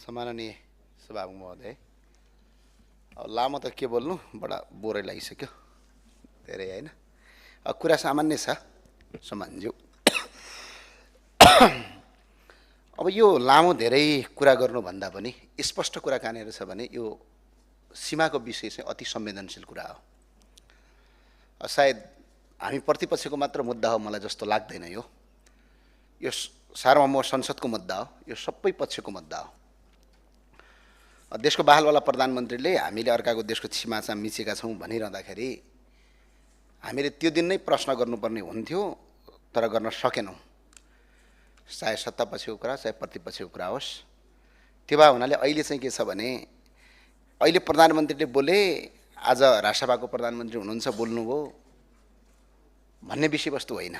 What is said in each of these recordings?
सम्माननीय सभामुख महोदय, अब लामो त के बोल्नु, बडा बोरै लागिसक्यो धेरै हैन। कुरा सामान्य छ सम्मानज्यू। अब यो लामो धेरै कुरा गर्नुभन्दा पनि स्पष्ट कुरा कहाँनिर छ भने यो सीमाको विषय चाहिँ अति संवेदनशील कुरा हो। सायद हामी प्रतिपक्षको मात्र मुद्दा हो मलाई जस्तो लाग्दैन। यो सार्वभौम संसदको मुद्दा हो, यो सबै पक्षको मुद्दा हो। देशको बहालवाला प्रधानमन्त्रीले हामीले अर्काको देशको सीमामा मिचेका छौँ भनिरहँदाखेरि हामीले त्यो दिन नै प्रश्न गर्नुपर्ने हुन्थ्यो, तर गर्न सकेनौँ। चाहे सत्तापक्षको कुरा चाहे प्रतिपक्षको कुरा होस्। त्यो भए हुनाले अहिले चाहिँ के छ भने अहिले प्रधानमन्त्रीले बोले, आज राष्ट्रसभाको प्रधानमन्त्री हुनुहुन्छ बोल्नुभयो भन्ने विषयवस्तु होइन।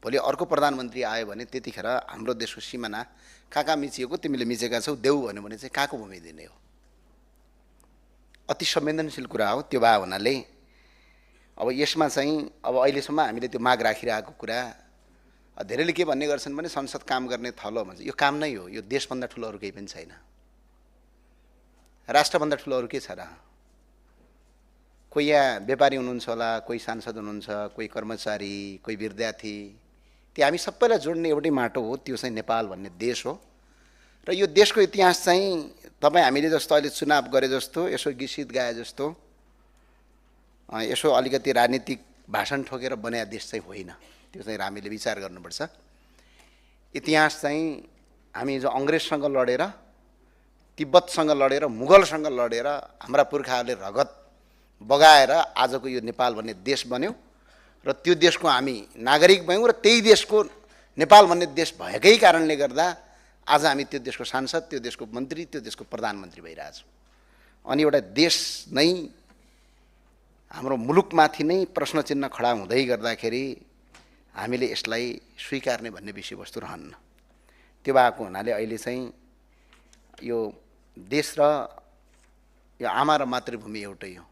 भोलि अर्को प्रधानमन्त्री आयो भने त्यतिखेर हाम्रो देशको सीमाना कहाँ मिचिएको, तिमीले मिचेका छौ देऊ भन्यो भने चाहिँ कहाँको भूमि दिने हो। अति संवेदनशील कुरा हो। त्यो भए हुनाले अब यसमा चाहिँ अब अहिलेसम्म हामीले त्यो माग राखिरहेको कुरा धेरैले के भन्ने गर्छन् भने संसद काम गर्ने थलो भन्छ। यो काम नै हो। यो देशभन्दा ठुलो अरू केही पनि छैन। राष्ट्रभन्दा ठुलो अरू के छ र? कोही यहाँ व्यापारी हुनुहुन्छ होला, कोही सांसद हुनुहुन्छ, कोही कर्मचारी, कोही विद्यार्थी, त्यो हामी सबैलाई जोड्ने एउटै माटो हो। त्यो चाहिँ नेपाल भन्ने देश हो। र यो देशको इतिहास चाहिँ तपाईँ हामीले जस्तो अहिले चुनाव गरे जस्तो, यसो गीत गाए जस्तो, यसो अलिकति राजनीतिक भाषण ठोकेर बनाए देश चाहिँ होइन। त्यो चाहिँ हामीले विचार गर्नुपर्छ। इतिहास चाहिँ हामी जो अङ्ग्रेजसँग लडेर, तिब्बतसँग लडेर, मुगलसँग लडेर हाम्रा पुर्खाहरूले रगत बगाएर आजको यो नेपाल भन्ने देश बन्यो र त्यो देशको हामी नागरिक भयौँ र त्यही देशको नेपाल भन्ने देश भएकै कारणले गर्दा आज हामी त्यो देशको सांसद, त्यो देशको मन्त्री, त्यो देशको प्रधानमन्त्री भइरहेछौँ। अनि एउटा देश नै हाम्रो मुलुकमाथि नै प्रश्न चिन्ह खडा हुँदै गर्दाखेरि हामीले यसलाई स्वीकार्ने भन्ने विषयवस्तु रहन्न। त्यो भएको हुनाले अहिले चाहिँ यो देश र यो आमा र मातृभूमि एउटै हो।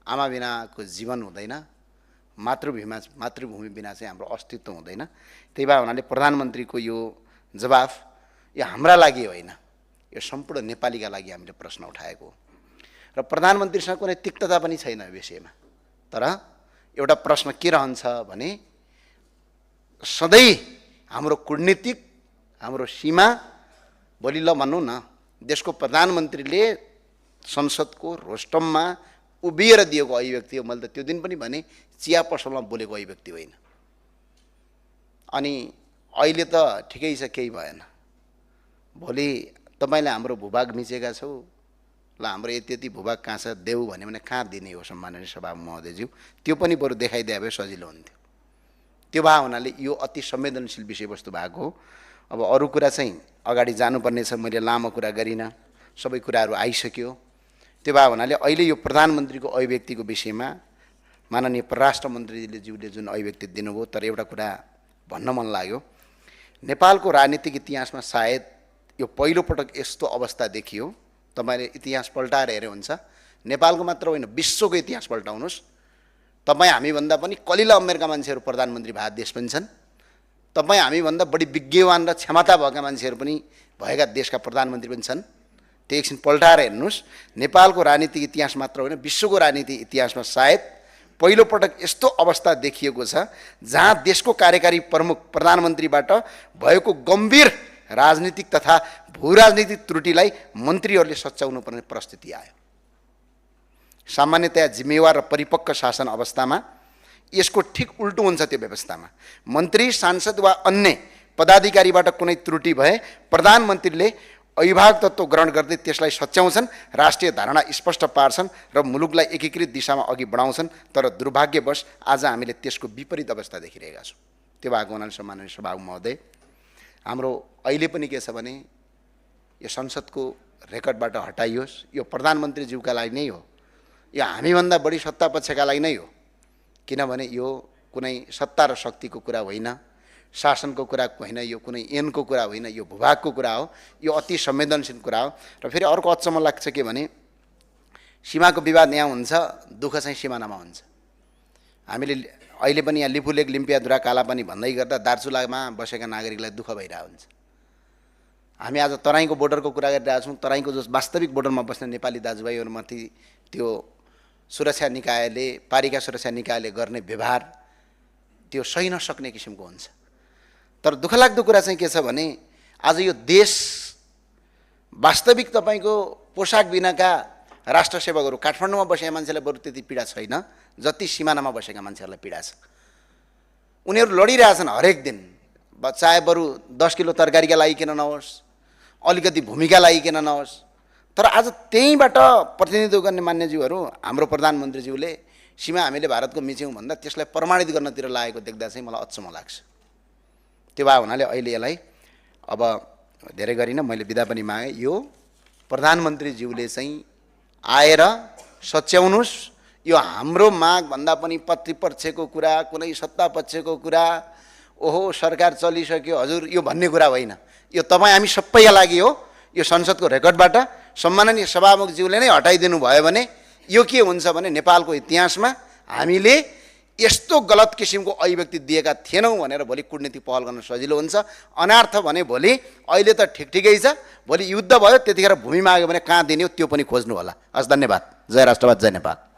आमा बिनाको जीवन हुँदैन, मातृभूमि बिना चाहिँ हाम्रो अस्तित्व हुँदैन। त्यही भए हुनाले प्रधानमन्त्रीको यो जवाफ यो हाम्रा लागि होइन, यो सम्पूर्ण नेपालीका लागि हामीले प्रश्न उठाएको हो। र प्रधानमन्त्रीसँग कुनै तिक्तता पनि छैन यो विषयमा। तर एउटा प्रश्न के रहन्छ भने सधैँ हाम्रो कूटनीतिक, हाम्रो सीमा, भोलि ल भनौँ न देशको प्रधानमन्त्रीले संसदको रोस्टममा उभिएर दिएको अभिव्यक्ति हो। मैले त त्यो दिन पनि भने चिया पसलमा बोलेको अभिव्यक्ति होइन। अनि अहिले त ठिकै छ, केही भएन। भोलि तपाईँले हाम्रो भूभाग मिचेका छौ, ल हाम्रो यति यति भूभाग कहाँ छ देऊ भन्यो भने कहाँ दिने हो सम्माननीय सभामुख महोदयज्यू? त्यो पनि बरु देखाइदिए भए सजिलो हुन्थ्यो। त्यो भए हुनाले यो अति संवेदनशील विषयवस्तु भएको हो। अब अरू कुरा चाहिँ अगाडि जानुपर्ने छ। मैले लामो कुरा गरिनँ, सबै कुराहरू आइसक्यो। त्यो भए हुनाले अहिले यो प्रधानमन्त्रीको अभिव्यक्तिको विषयमा माननीय परराष्ट्र मन्त्रीले ज्यूले जुन अभिव्यक्ति दिनुभयो, तर एउटा कुरा भन्न मन लाग्यो। नेपालको राजनीतिक इतिहासमा सायद यो पहिलोपटक यस्तो अवस्था देखियो। तपाईँले इतिहास पल्टाएर हेरे हुन्छ, नेपालको मात्र होइन विश्वको इतिहास पल्टाउनुहोस्। तपाईँ हामीभन्दा पनि कलिला उमेरका मान्छेहरू प्रधानमन्त्री भए देश पनि छन्। तपाईँ हामीभन्दा बढी विज्ञवान र क्षमता भएका मान्छेहरू पनि भएका देशका प्रधानमन्त्री पनि छन्। त्यो एकछिन पल्टाएर हेर्नुहोस्। नेपालको राजनीतिक इतिहास मात्र होइन विश्वको राजनीतिक इतिहासमा सायद पहिलोपटक यस्तो अवस्था देखिएको छ जहाँ देशको कार्यकारी प्रमुख प्रधानमन्त्रीबाट भएको गम्भीर राजनीतिक तथा भूराजनीतिक त्रुटिलाई मन्त्रीहरूले सच्याउनु पर्ने परिस्थिति आयो। सामान्यतया जिम्मेवार र परिपक्व शासन अवस्थामा यसको ठिक उल्टो हुन्छ। त्यो व्यवस्थामा मन्त्री, सांसद वा अन्य पदाधिकारीबाट कुनै त्रुटि भए प्रधानमन्त्रीले अभिभावक तत्त्व ग्रहण गर्दै त्यसलाई सच्याउँछन्, राष्ट्रिय धारणा स्पष्ट पार्छन् र मुलुकलाई एकीकृत दिशामा अघि बढाउँछन्। तर दुर्भाग्यवश आज हामीले त्यसको विपरीत अवस्था देखिरहेका छौँ। त्यो भएको हुनाले सम्माननीय सभामुख महोदय, हाम्रो अहिले पनि के छ भने यो संसदको रेकर्डबाट हटाइयोस्। यो प्रधानमन्त्रीज्यूका लागि नै हो, यो हामीभन्दा बढी सत्ता पक्षका लागि नै हो। किनभने यो कुनै सत्ता र शक्तिको कुरा होइन, शासनको कुरा होइन, यो कुनै ऐनको कुरा होइन, यो भूभागको कुरा हो। यो अति संवेदनशील कुरा हो। र फेरि अर्को अचम्म लाग्छ के भने सीमाको विवाद यहाँ हुन्छ, दुःख चाहिँ सिमानामा हुन्छ। हामीले अहिले पनि यहाँ लिपुलेक, लिम्पियाधुरा, कालापानी भन्दै गर्दा दार्चुलामा बसेका नागरिकलाई दुःख भइरहेको हुन्छ। हामी आज तराईको बोर्डरको कुरा गरिरहेका छौँ। तराईको जो वास्तविक बोर्डरमा बस्ने नेपाली दाजुभाइहरूमाथि त्यो सुरक्षा निकायले, पालिका सुरक्षा निकायले गर्ने व्यवहार त्यो सही नसक्ने किसिमको हुन्छ। तर दुःखलाग्दो कुरा चाहिँ के छ भने आज यो देश वास्तविक तपाईँको पोसाक बिनाका राष्ट्रसेवकहरू काठमाडौँमा बसेका मान्छेलाई बरु त्यति पीडा छैन जति सिमानामा बसेका मान्छेहरूलाई पीडा छ। उनीहरू लडिरहेछन् हरेक दिन, चाहे बरु 10 किलो तरकारीका लागि किन नहोस्, अलिकति भूमिका लागि किन नहोस्। तर आज त्यहीँबाट प्रतिनिधित्व गर्ने मान्यज्यूहरू, हाम्रो प्रधानमन्त्रीज्यूले सीमा हामीले भारतको मिच्यौँ भन्दा त्यसलाई प्रमाणित गर्नतिर लागेको देख्दा चाहिँ मलाई अचम्म लाग्छ। त्यो भए हुनाले अहिले यसलाई अब धेरै गरिनँ, मैले बिदा पनि मागेँ। यो प्रधानमन्त्रीज्यूले चाहिँ आएर सच्याउनुहोस्। यो हाम्रो माग भन्दा पनि प्रतिपक्षको कुरा, कुनै सत्ता पक्षको कुरा, ओहो सरकार चलिसक्यो हजुर यो भन्ने कुरा होइन। यो तपाईँ हामी सबैका लागि हो। यो संसदको रेकर्डबाट सम्माननीय सभामुखज्यूले नै हटाइदिनु भयो भने यो के हुन्छ भने नेपालको इतिहासमा हामीले यस्तो गलत किसिमको अभिव्यक्ति दिएका थिएनौँ भनेर भोलि कूटनीतिक पहल गर्न सजिलो हुन्छ। अनार्थ भने भोलि अहिले त ठिकै छ, भोलि युद्ध भयो त्यतिखेर भूमि माग्यो भने कहाँ दिने हो त्यो पनि खोज्नु होला। हस्, धन्यवाद। जय राष्ट्रवाद, जय नेपाल।